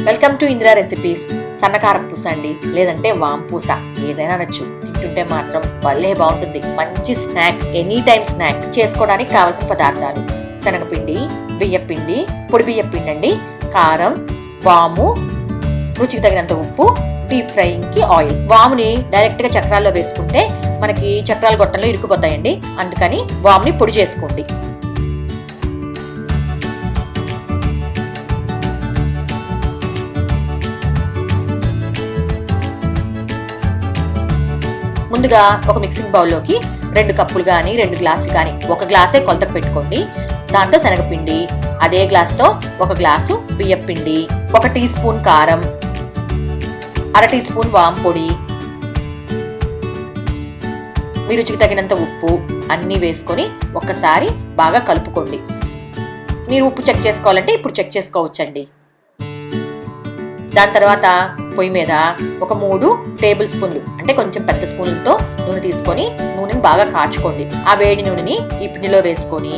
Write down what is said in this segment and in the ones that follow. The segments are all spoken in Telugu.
Welcome to Indira recipes. సన్నకారం పూస అండి, లేదంటే వాంపూస, ఏదైనా నచ్చు. తింటుంటే మాత్రం భలే బాగుంటుంది. మంచి స్నాక్, ఎనీ టైం స్నాక్. చేసుకోవడానికి కావాల్సిన పదార్థాలు: శనగపిండి, బియ్యపిండి, పొడి బియ్యపిండి అండి, కారం, వాము, రుచికి తగినంత ఉప్పు, డీప్ ఫ్రైయింగ్ కి ఆయిల్. వాముని డైరెక్ట్ గా చక్రాల్లో వేసుకుంటే మనకి చక్రాల గొట్టంలో ఇరుక్కుపోతాయండి, అందుకని వాముని పొడి చేసుకోండి. ముందుగా ఒక మిక్సింగ్ బౌల్లోకి 2 కప్పులు కానీ 2 గ్లాసులు కానీ, 1 గ్లాసే కొలతకు పెట్టుకోండి. దాంట్లో శనగపిండి, అదే గ్లాస్తో 1 గ్లాసు బియ్యపిండి, 1 టీ స్పూన్ కారం, 1/2 టీ స్పూన్ వాము పొడి, మీ రుచికి తగినంత ఉప్పు అన్నీ వేసుకొని ఒక్కసారి బాగా కలుపుకోండి. మీరు ఉప్పు చెక్ చేసుకోవాలంటే ఇప్పుడు చెక్ చేసుకోవచ్చండి. దాని తర్వాత పొయ్యి మీద ఒక 3 టేబుల్ స్పూన్లు, అంటే కొంచెం పెద్ద స్పూన్లతో నూనె తీసుకొని నూనెని బాగా కాచుకోండి. ఆ వేడి నూనెని ఈ పిండిలో వేసుకొని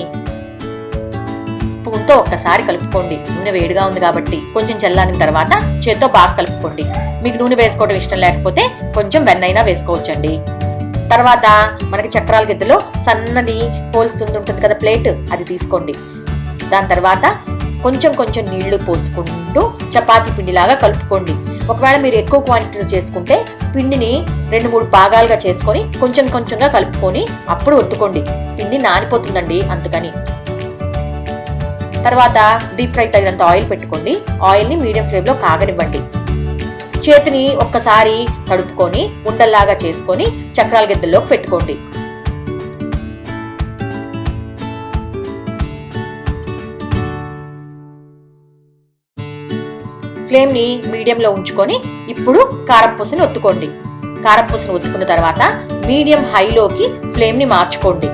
స్పూన్తో ఒక్కసారి కలుపుకోండి. నూనె వేడిగా ఉంది కాబట్టి. కొంచెం చల్లారిన తర్వాత చేత్తో బాగా కలుపుకోండి. మీకు నూనె వేసుకోవడం ఇష్టం లేకపోతే కొంచెం వెన్నైనా వేసుకోవచ్చండి. తర్వాత మనకి చక్రాల గిద్దలో సన్నది పోల్స్తుంది ఉంటుంది కదా ప్లేట్, అది తీసుకోండి. దాని తర్వాత కొంచెం కొంచెం నీళ్లు పోసుకుంటూ చపాతీ పిండిలాగా కలుపుకోండి. ఒకవేళ మీరు ఎక్కువ క్వాంటిటీలో చేసుకుంటే పిండిని 2-3 భాగాలుగా చేసుకొని కొంచెం కొంచెంగా కలుపుకొని అప్పుడు ఒత్తుకోండి. పిండి నానిపోతుందండి, అందుకని. తర్వాత డీప్ ఫ్రై తగినంత ఆయిల్ పెట్టుకోండి. ఆయిల్ని మీడియం ఫ్లేమ్లో కాగనివ్వండి. చేతిని ఒక్కసారి తడుపుకొని ఉండల్లాగా చేసుకొని చక్రాల గిద్దల్లోకి పెట్టుకోండి. ఫ్లేమ్ని మీడియంలో ఉంచుకొని ఇప్పుడు కారపూసని ఒత్తుకోండి. కారపూసని ఒత్తుకున్న తర్వాత మీడియం హైలోకి ఫ్లేమ్ని మార్చుకోండి.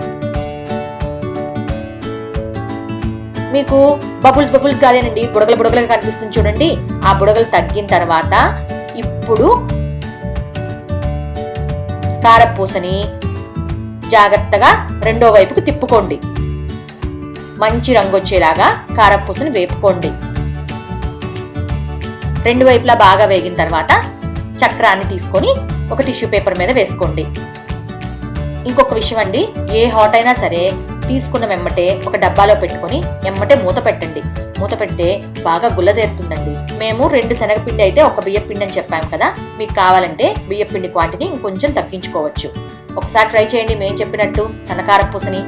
మీకు బబుల్స్ కాదేనండి, బుడగలుగా కనిపిస్తుంది చూడండి. ఆ బుడగలు తగ్గిన తర్వాత ఇప్పుడు కారపూసని జాగ్రత్తగా రెండో వైపుకు తిప్పుకోండి. మంచి రంగు వచ్చేలాగా కారపూసని వేపుకోండి. 2 వైపులా బాగా వేగిన తర్వాత చక్రాన్ని తీసుకొని ఒక టిష్యూ పేపర్ మీద వేసుకోండి. ఇంకొక విషయం అండి, ఏ హాట్ అయినా సరే తీసుకున్న వెమ్మటే ఒక డబ్బాలో పెట్టుకొని ఎమ్మటే మూత పెట్టండి. మూత పెడితే బాగా గుల్లదేరుతుందండి. మేము 2 శనగపిండి అయితే 1 బియ్యపిండి అని చెప్పాము కదా, మీకు కావాలంటే బియ్యపిండి క్వాంటిటీ ఇంకొంచెం తగ్గించుకోవచ్చు. ఒకసారి ట్రై చేయండి మేము చెప్పినట్టు సన్నకారపూసని.